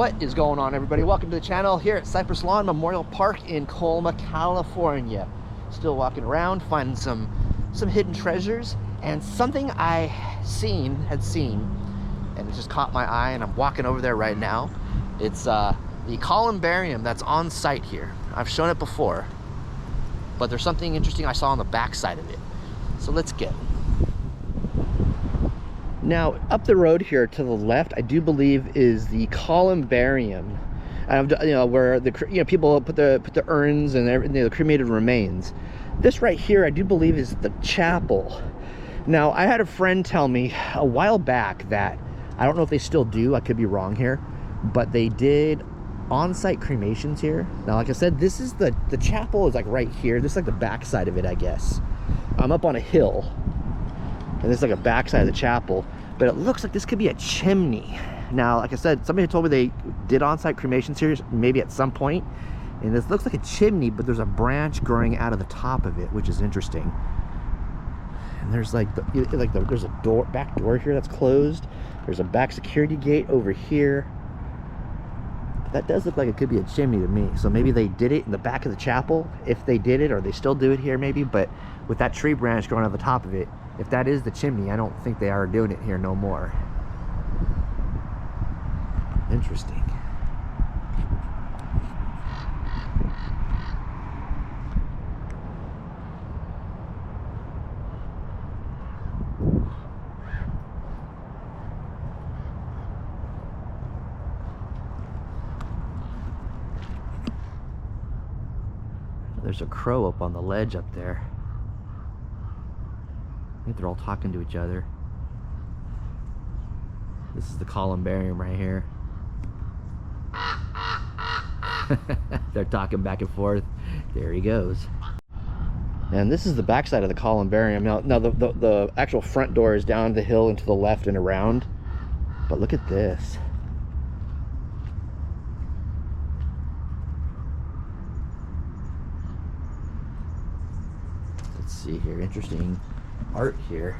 What is going on, everybody? Welcome to the channel here at Cypress Lawn Memorial Park in Colma, California. Still walking around, finding some hidden treasures, and something I had seen, and it just caught my eye, and I'm walking over there right now. It's the columbarium that's on site here. I've shown it before, but there's something interesting I saw on the back side of it. So let's get. Now, up the road here to the left, I do believe is the columbarium, where people put the urns and the cremated remains. This right here, I do believe, is the chapel. Now, I had a friend tell me a while back that, I don't know if they still do, I could be wrong here, but they did on-site cremations here. Now, like I said, this is the chapel is like right here. This is like the back side of it, I guess. I'm up on a hill, and this is like a backside of the chapel, but it looks like this could be a chimney. Now, like I said, somebody told me they did on-site cremation series maybe at some point, and this looks like a chimney, but there's a branch growing out of the top of it, which is interesting. And there's there's a back door here that's closed. There's a back security gate over here. That does look like it could be a chimney to me. So maybe they did it in the back of the chapel, if they did it, or they still do it here maybe, but with that tree branch growing out of the top of it, if that is the chimney, I don't think they are doing it here no more. Interesting. There's a crow up on the ledge up there. I think they're all talking to each other. This is the columbarium right here. They're talking back and forth. There he goes. And this is the backside of the columbarium. Now the actual front door is down the hill and to the left and around. But look at this. Let's see here. Interesting art here.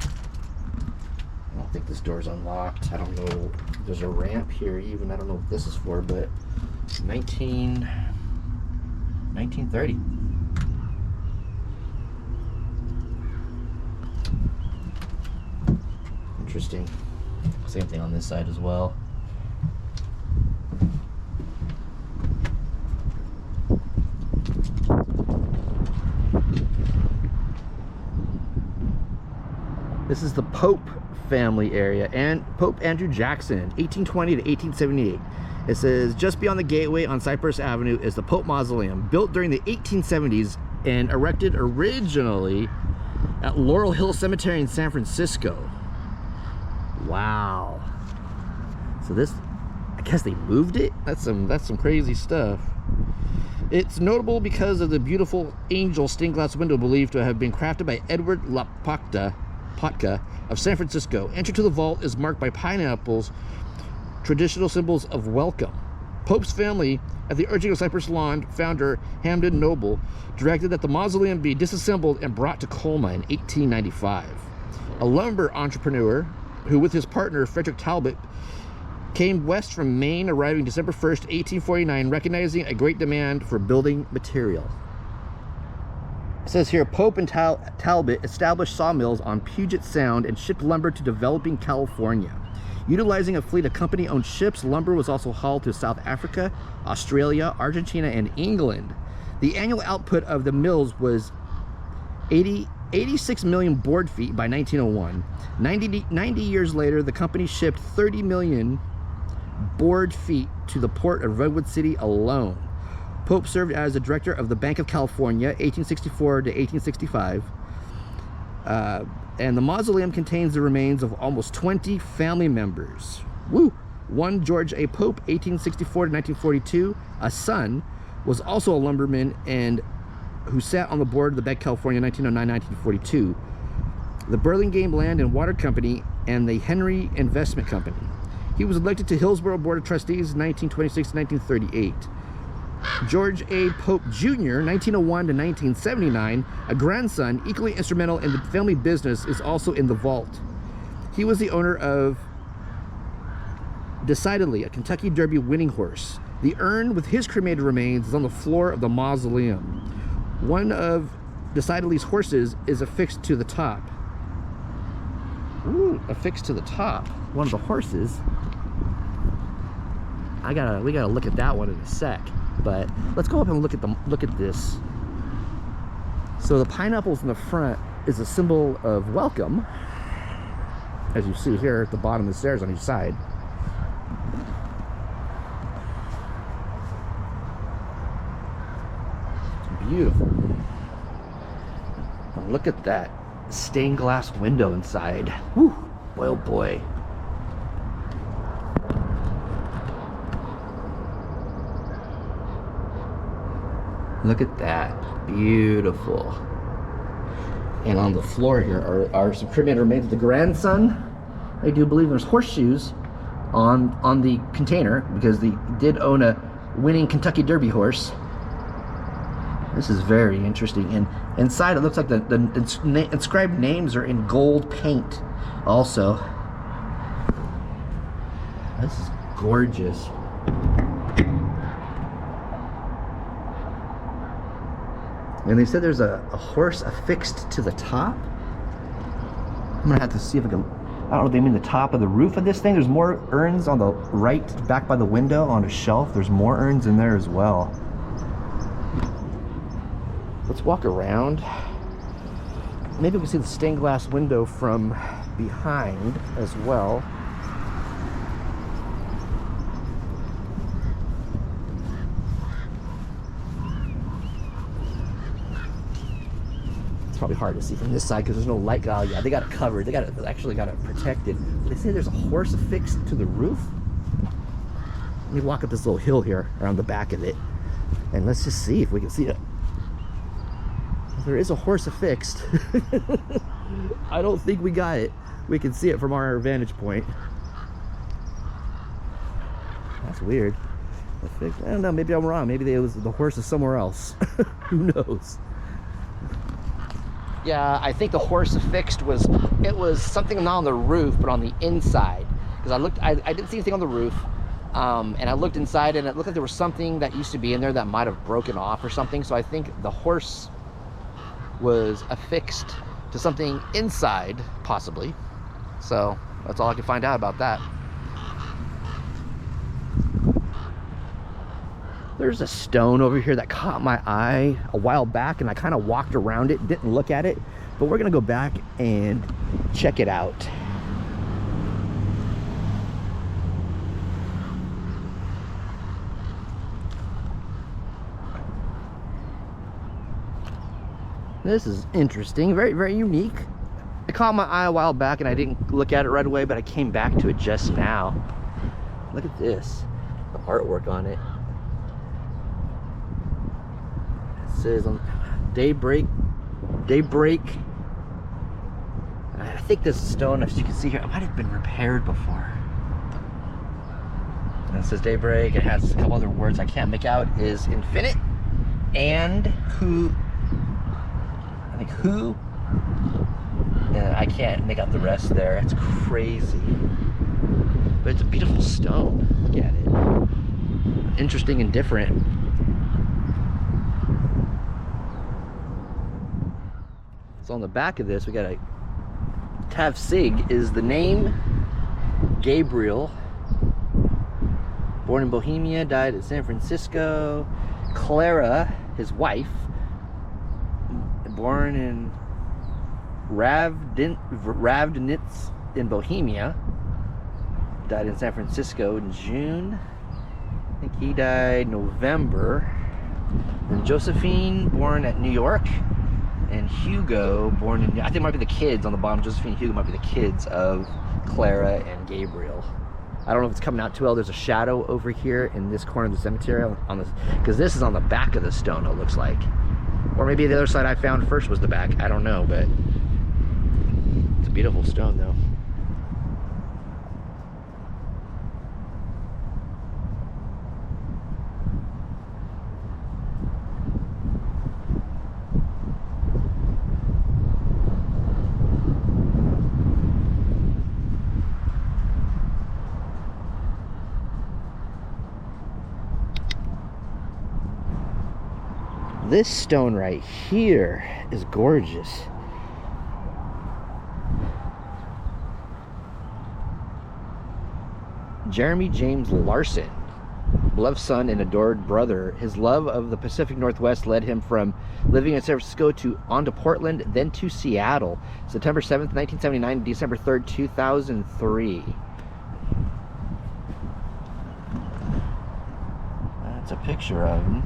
I don't think this door's unlocked. I don't know. There's a ramp here even. I don't know what this is for, but 1930. Interesting. Same thing on this side as well. This is the Pope family area, and Pope Andrew Jackson, 1820 to 1878. It says, just beyond the gateway on Cypress Avenue is the Pope Mausoleum, built during the 1870s and erected originally at Laurel Hill Cemetery in San Francisco. Wow. So this, I guess they moved it? That's some crazy stuff. It's notable because of the beautiful angel stained glass window believed to have been crafted by Edward Lapotka of San Francisco. Entry to the vault is marked by pineapples, traditional symbols of welcome. Pope's family, at the urging of Cypress Lawn founder Hamden Noble, directed that the mausoleum be disassembled and brought to Colma in 1895. A lumber entrepreneur, who with his partner Frederick Talbot came west from Maine, arriving December 1st, 1849, recognizing a great demand for building material. It says here, Pope and Talbot established sawmills on Puget Sound and shipped lumber to developing California. Utilizing a fleet of company-owned ships, lumber was also hauled to South Africa, Australia, Argentina, and England. The annual output of the mills was 86 million board feet by 1901. 90 years later, the company shipped 30 million board feet to the port of Redwood City alone. Pope served as the director of the Bank of California, 1864 to 1865. And the mausoleum contains the remains of almost 20 family members. Woo! One, George A. Pope, 1864 to 1942, a son, was also a lumberman and who sat on the board of the Bank of California 1909-1942, the Burlingame Land and Water Company, and the Henry Investment Company. He was elected to Hillsborough Board of Trustees 1926 to 1938. George A. Pope Jr., 1901 to 1979, a grandson equally instrumental in the family business, is also in the vault. He was the owner of decidedly a Kentucky Derby winning horse. The urn with his cremated remains is on the floor of the mausoleum. One of decidedly's horses is affixed to the top. Ooh, affixed to the top. One of the horses. We gotta look at that one in a sec. But let's go up and look at this. So the pineapples in the front is a symbol of welcome, as you see here at the bottom of the stairs on each side. Beautiful. And look at that stained glass window inside. Whew, boy oh boy. Look at that. Beautiful. And on the floor here are some cremated remains of the grandson. I do believe there's horseshoes on the container because they did own a winning Kentucky Derby horse. This is very interesting. And inside it looks like the inscribed names are in gold paint also. This is gorgeous. And they said there's a horse affixed to the top. I'm gonna have to see if I can, I don't know if they mean the top of the roof of this thing. There's more urns on the right, back by the window on a shelf. There's more urns in there as well. Let's walk around. Maybe we can see the stained glass window from behind as well. Probably hard to see from this side because there's no light. Oh yeah, they got it covered. They actually got it protected. They say there's a horse affixed to the roof. Let me walk up this little hill here around the back of it, and let's just see if we can see it. There is a horse affixed. I don't think we got it. We can see it from our vantage point. That's weird. I don't know. Maybe I'm wrong. Maybe the horse is somewhere else. Who knows? Yeah, I think the horse affixed was something not on the roof, but on the inside. Because I didn't see anything on the roof, and I looked inside, and it looked like there was something that used to be in there that might have broken off or something. So I think the horse was affixed to something inside, possibly. So that's all I can find out about that. There's a stone over here that caught my eye a while back, and I kind of walked around it, didn't look at it, but we're gonna go back and check it out. This is interesting, very, very unique. It caught my eye a while back and I didn't look at it right away, but I came back to it just now. Look at this, the artwork on it. It says on daybreak. I think this stone, as you can see here, it might have been repaired before. And it says daybreak. It has a couple other words I can't make out. Is infinite and who. I think who. And I can't make out the rest there. It's crazy. But it's a beautiful stone. Look at it. Interesting and different. So on the back of this, we got a Tav Sig is the name. Gabriel, born in Bohemia, died in San Francisco. Clara, his wife, born in Ravdinitz in Bohemia, died in San Francisco in June. I think he died November. And Josephine, born at New York. And Hugo, born in, I think it might be the kids on the bottom. Josephine and Hugo might be the kids of Clara and Gabriel. I don't know if it's coming out too well. There's a shadow over here in this corner of the cemetery on this, because this is on the back of the stone, it looks like. Or maybe the other side I found first was the back. I don't know, but it's a beautiful stone though. This stone right here is gorgeous. Jeremy James Larson, beloved son and adored brother. His love of the Pacific Northwest led him from living in San Francisco on to Portland, then to Seattle. September 7th, 1979 to December 3rd, 2003. That's a picture of him.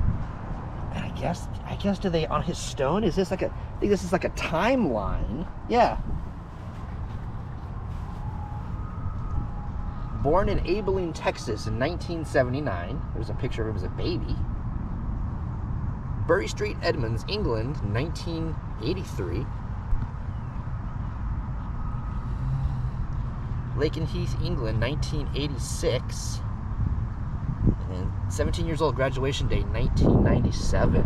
And I guess do they on his stone? Is this like I think this is like a timeline. Yeah. Born in Abilene, Texas in 1979. There's a picture of him as a baby. Bury Street, Edmonds, England, 1983. Lakenheath, England, 1986. And 17 years old, graduation date, 1997.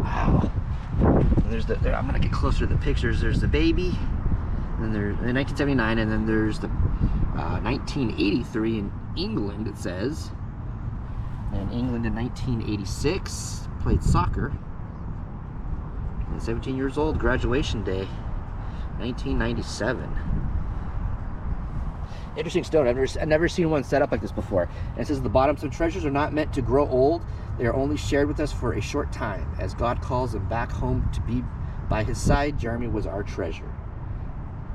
Wow. And there's I'm gonna get closer to the pictures. There's the baby, and then there's in 1979, and then there's the 1983 in England, it says. And England in 1986, played soccer. And 17 years old, graduation day, 1997. Interesting stone. I've never seen one set up like this before. And it says the bottom, some treasures are not meant to grow old. They are only shared with us for a short time. As God calls him back home to be by his side, Jeremy was our treasure.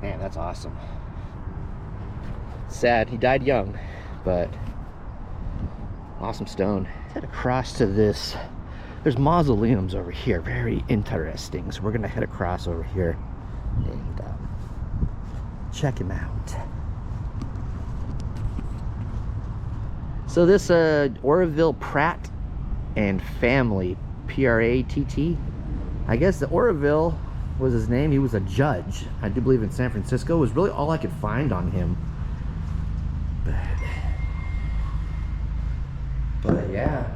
Man, that's awesome. Sad, he died young, but awesome stone. Let's head across to this. There's mausoleums over here, very interesting. So we're gonna head across over here and check him out. So this Orville Pratt and family, P-R-A-T-T. I guess the Orville was his name. He was a judge, I do believe, in San Francisco. It was really all I could find on him. But yeah,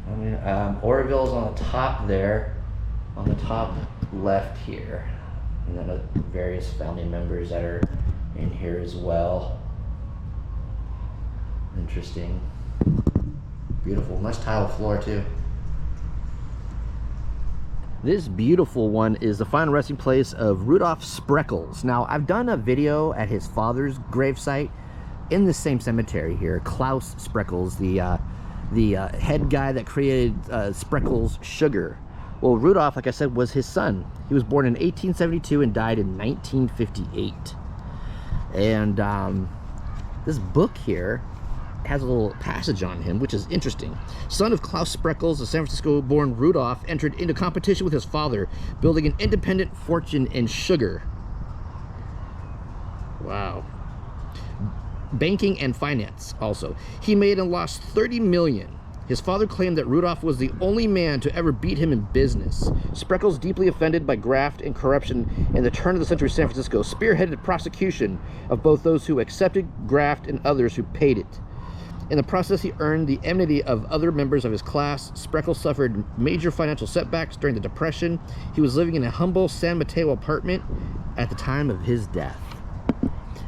I mean, Orville's on the top there, on the top left here, and then various family members that are in here as well. Interesting. Beautiful. Nice tile floor too. This beautiful one is the final resting place of Rudolph Spreckels. Now, I've done a video at his father's gravesite in the same cemetery here. Klaus Spreckels, the head guy that created Spreckels Sugar. Well, Rudolph, like I said, was his son. He was born in 1872 and died in 1958. And this book here has a little passage on him, which is interesting. Son of Klaus Spreckels, the San Francisco-born Rudolph entered into competition with his father, building an independent fortune in sugar. Wow. Banking and finance also. He made and lost 30 million. His father claimed that Rudolph was the only man to ever beat him in business. Spreckels, deeply offended by graft and corruption in the turn of the century San Francisco, spearheaded prosecution of both those who accepted graft and others who paid it. In the process, he earned the enmity of other members of his class. Spreckels suffered major financial setbacks during the Depression. He was living in a humble San Mateo apartment at the time of his death.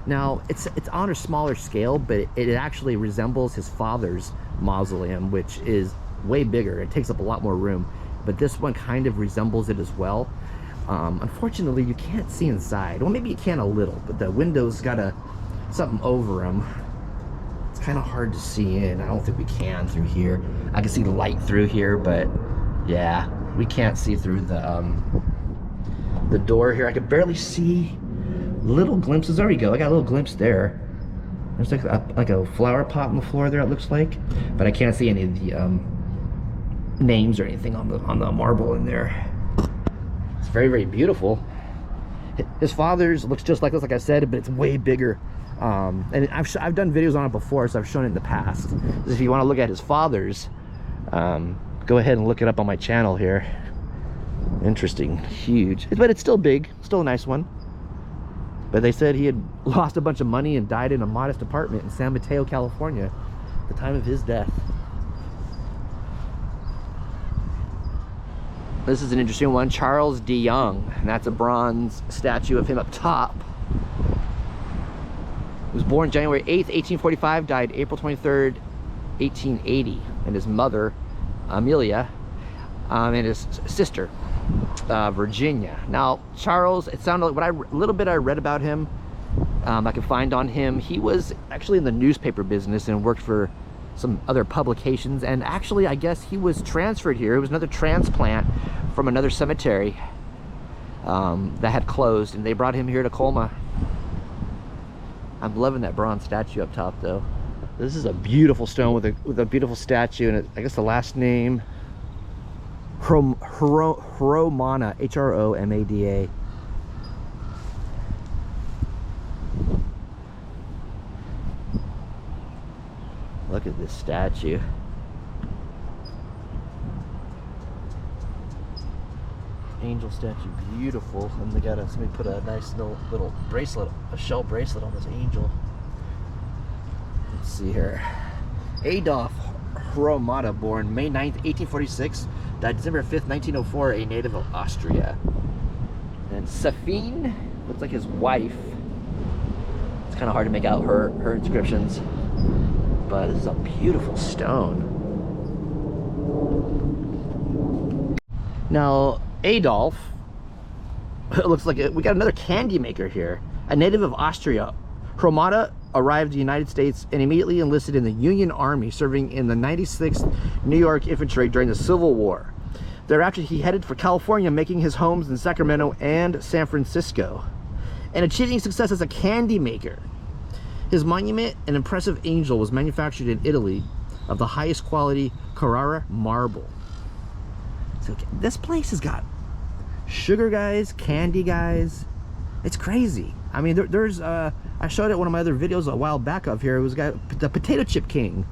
Now, it's on a smaller scale, but it actually resembles his father's mausoleum, which is way bigger. It takes up a lot more room, but this one kind of resembles it as well. Unfortunately, you can't see inside. Well, maybe you can a little, but the window's got something over them. It's kind of hard to see in. I don't think we can through here. I can see the light through here, but yeah, we can't see through the door here. I could barely see little glimpses. There we go. I got a little glimpse there. There's like a flower pot on the floor there, it looks like, but I can't see any of the names or anything on the marble in there. It's very, very beautiful. His father's looks just like this, like I said, but it's way bigger. And I've done videos on it before, so I've shown it in the past. If you want to look at his father's, go ahead and look it up on my channel here. Interesting, huge, but it's still big, still a nice one. But they said he had lost a bunch of money and died in a modest apartment in San Mateo, California at the time of his death. This is an interesting one, Charles De Young, and that's a bronze statue of him up top. He was born January 8th, 1845, died April 23rd, 1880, and his mother, Amelia. and his sister, Virginia. Now, Charles, it sounded like a little bit I read about him, I could find on him. He was actually in the newspaper business and worked for some other publications, and actually I guess he was transferred here. It was another transplant from another cemetery that had closed, and they brought him here to Colma. I'm loving that bronze statue up top though. This is a beautiful stone with a beautiful statue, and I guess the last name Hromada, H-R-O-M-A-D-A. Look at this statue. Angel statue, beautiful. And they got somebody put a nice little bracelet, a shell bracelet on this angel. Let's see here. Adolf Hromada, born May 9th, 1846, died December 5th, 1904, a native of Austria. And Safine looks like his wife. It's kind of hard to make out her inscriptions, but this is a beautiful stone. Now, Adolf, it looks like we got another candy maker here. A native of Austria, Hromada arrived in the United States and immediately enlisted in the Union Army, serving in the 96th New York Infantry during the Civil War. Thereafter, he headed for California, making his homes in Sacramento and San Francisco, and achieving success as a candy maker. His monument, an impressive angel, was manufactured in Italy of the highest quality Carrara marble. So this place has got sugar guys, candy guys. It's crazy. I mean, there's I showed it one of my other videos a while back of here. It was got the potato chip king.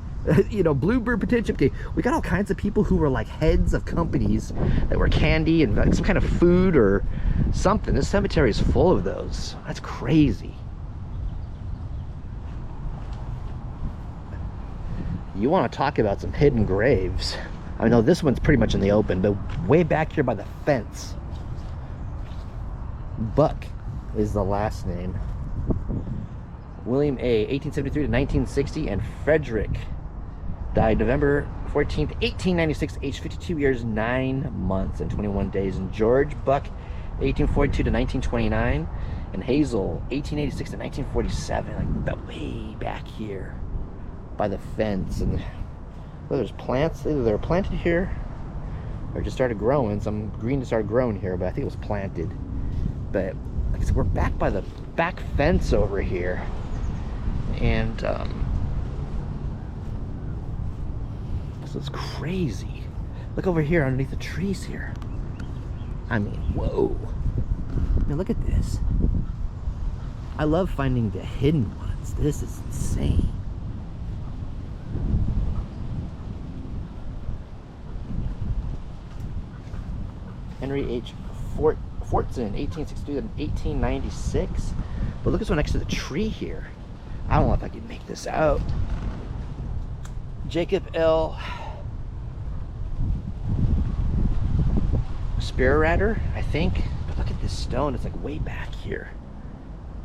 You know, Bluebird potato chip king. We got all kinds of people who were like heads of companies that were candy and like some kind of food or something. This cemetery is full of those. That's crazy. You want to talk about some hidden graves. I know this one's pretty much in the open, but way back here by the fence, Buck is the last name. William A., 1873 to 1960, and Frederick died November 14th, 1896, aged 52 years, 9 months, and 21 days. And George Buck, 1842 to 1929, and Hazel, 1886 to 1947, like way back here by the fence. And well, there's plants, either they're planted here or just started growing. Some green just started growing here, but I think it was planted. But like I said, we're back by the back fence over here, and this is crazy. Look over here underneath the trees here. I mean, whoa. I mean, look at this. I love finding the hidden ones. This is insane. Henry H. Fortson, 1862 to 1896. But look at this one next to the tree here. I don't know if I can make this out. Jacob L. Spearratter, I think. But look at this stone. It's like way back here.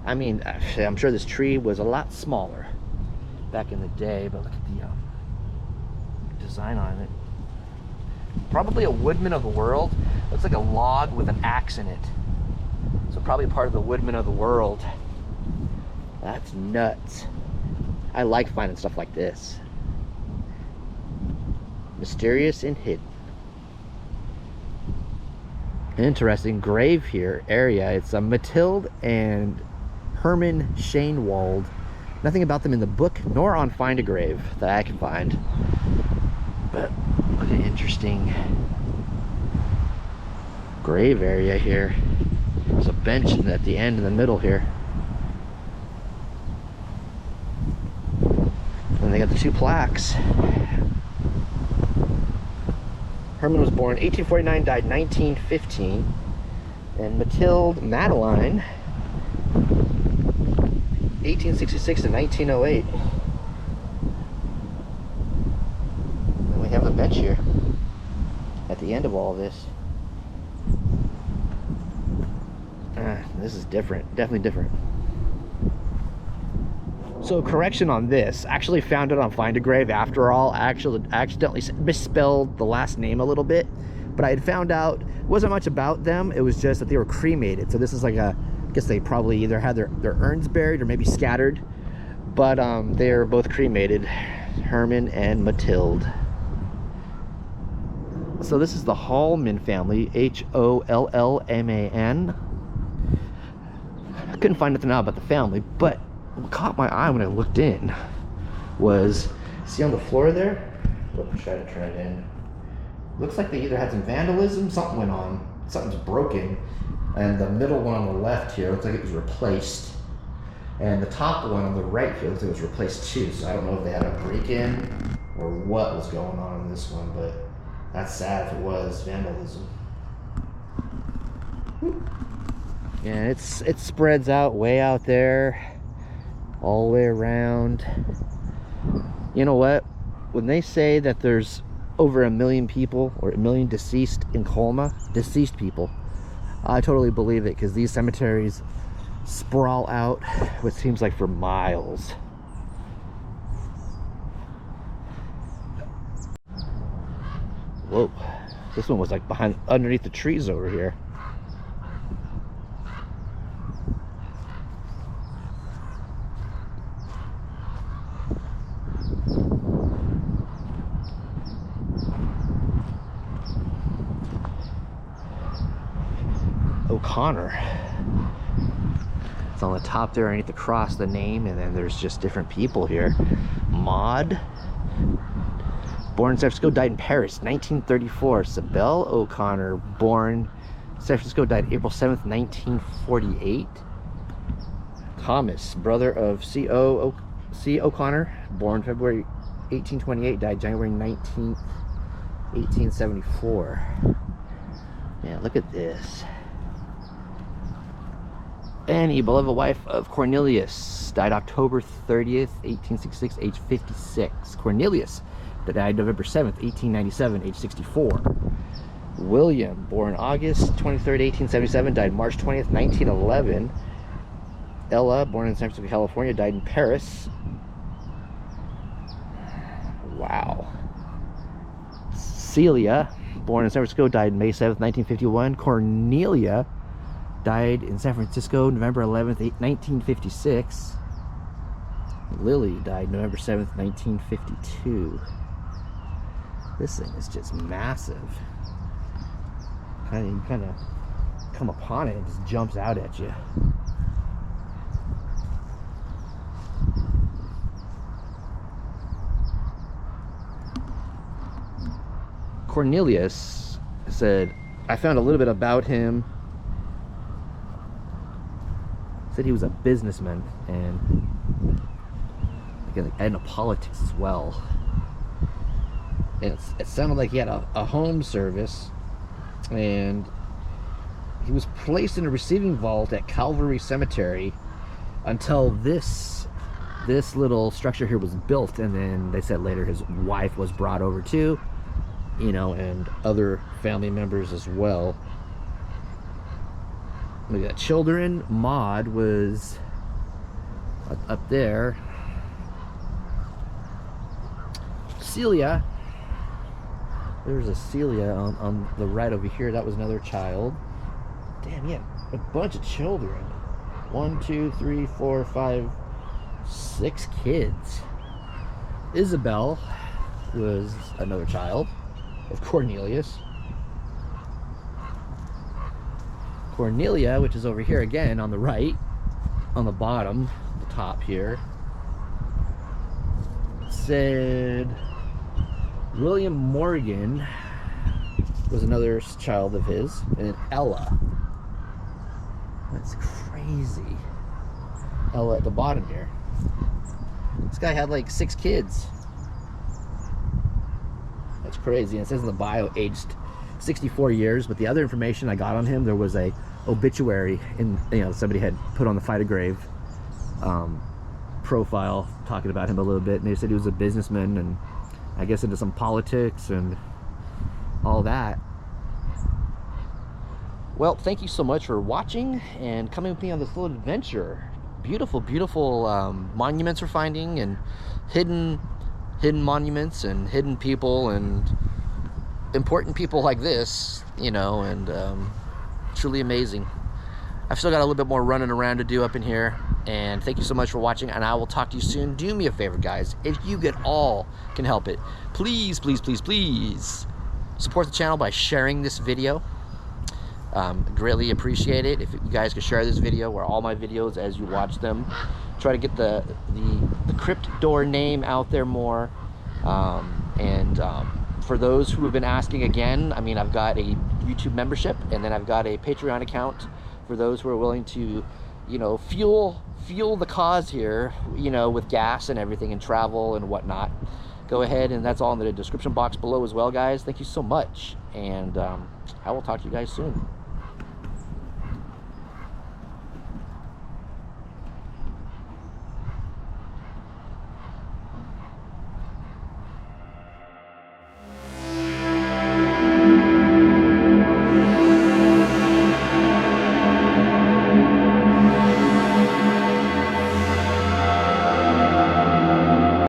I mean, I'm sure this tree was a lot smaller back in the day, but look at the design on it. Probably a woodman of the world. Looks like a log with an axe in it. So probably part of the woodman of the world. That's nuts. I like finding stuff like this. Mysterious and hidden. Interesting grave here, area. It's a Matilde and Herman Shainwald. Nothing about them in the book, nor on Find a Grave that I can find. But look at interesting grave area here. There's a bench at the end in the middle here. And they got the two plaques. Herman was born 1849, died 1915. And Matilde Madeline, 1866 to 1908. And we have the bench here at the end of all this. This is different, definitely different. So correction on this, actually found it on Find a Grave after all. I accidentally misspelled the last name a little bit, but I had found out it wasn't much about them. It was just that they were cremated. So this is like a, I guess they probably either had their urns buried or maybe scattered, but they are both cremated, Herman and Mathilde. So this is the Hollman family, Hollman. I couldn't find nothing out about the family, but what caught my eye when I looked in was, see on the floor there? Look, try to turn it in. Looks like they either had some vandalism, something went on, something's broken, and the middle one on the left here looks like it was replaced, and the top one on the right here looks like it was replaced too. So I don't know if they had a break-in or what was going on in this one, but that's sad if it was vandalism. And it spreads out way out there, all the way around. You know what? When they say that there's over 1 million people or 1 million deceased in Colma, deceased people, I totally believe it, because these cemeteries sprawl out what seems like for miles. Whoa, this one was like underneath the trees over here. O'Connor. It's on the top there underneath the cross, the name, and then there's just different people here. Maud, born in San Francisco, died in Paris, 1934. Sybil O'Connor, born in San Francisco, died April 7th, 1948. Thomas, brother of C. O'Connor, born February 1828, died January 19th, 1874. Man, look at this. Annie, beloved wife of Cornelius, died October 30th, 1866, age 56. Cornelius, died November 7th, 1897, age 64. William, born August 23rd, 1877, died March 20th, 1911. Ella, born in San Francisco, California, died in Paris. Wow. Celia, born in San Francisco, died May 7th, 1951. Cornelia, died in San Francisco, November 11th, 1956. Lily died November 7th, 1952. This thing is just massive. You kind of come upon it, it just jumps out at you. Cornelius said, I found a little bit about him. Said he was a businessman and into politics as well. And it sounded like he had a home service, and he was placed in a receiving vault at Calvary Cemetery until this little structure here was built, and then they said later his wife was brought over too, you know, and other family members as well. We got children. Maud was up there. Celia, there's a Celia on the right over here. That was another child. Damn, yeah, a bunch of children. 1, 2, 3, 4, 5, 6 kids. Isabel was another child of Cornelius. Cornelia, which is over here again on the right, on the bottom, the top here, said William Morgan was another child of his, and Ella. That's crazy. Ella at the bottom here. This guy had like 6 kids. That's crazy. And it says in the bio, aged 64 years, but the other information I got on him, there was a obituary in, you know, somebody had put on the Fight a Grave profile talking about him a little bit, and they said he was a businessman and I guess into some politics and all that. Well, thank you so much for watching and coming with me on this little adventure. Beautiful, beautiful monuments we're finding, and hidden monuments and hidden people, and important people like this, you know, and truly amazing. I've still got a little bit more running around to do up in here, and thank you so much for watching, and I will talk to you soon. Do me a favor, guys, if you at all can help it, please, please, please, please support the channel by sharing this video. Greatly appreciate it if you guys could share this video, or all my videos as you watch them. Try to get the crypt door name out there more. For those who have been asking again, I mean, I've got a YouTube membership, and then I've got a Patreon account for those who are willing to, you know, fuel the cause here, you know, with gas and everything and travel and whatnot. Go ahead, and that's all in the description box below as well, guys. Thank you so much, and I will talk to you guys soon.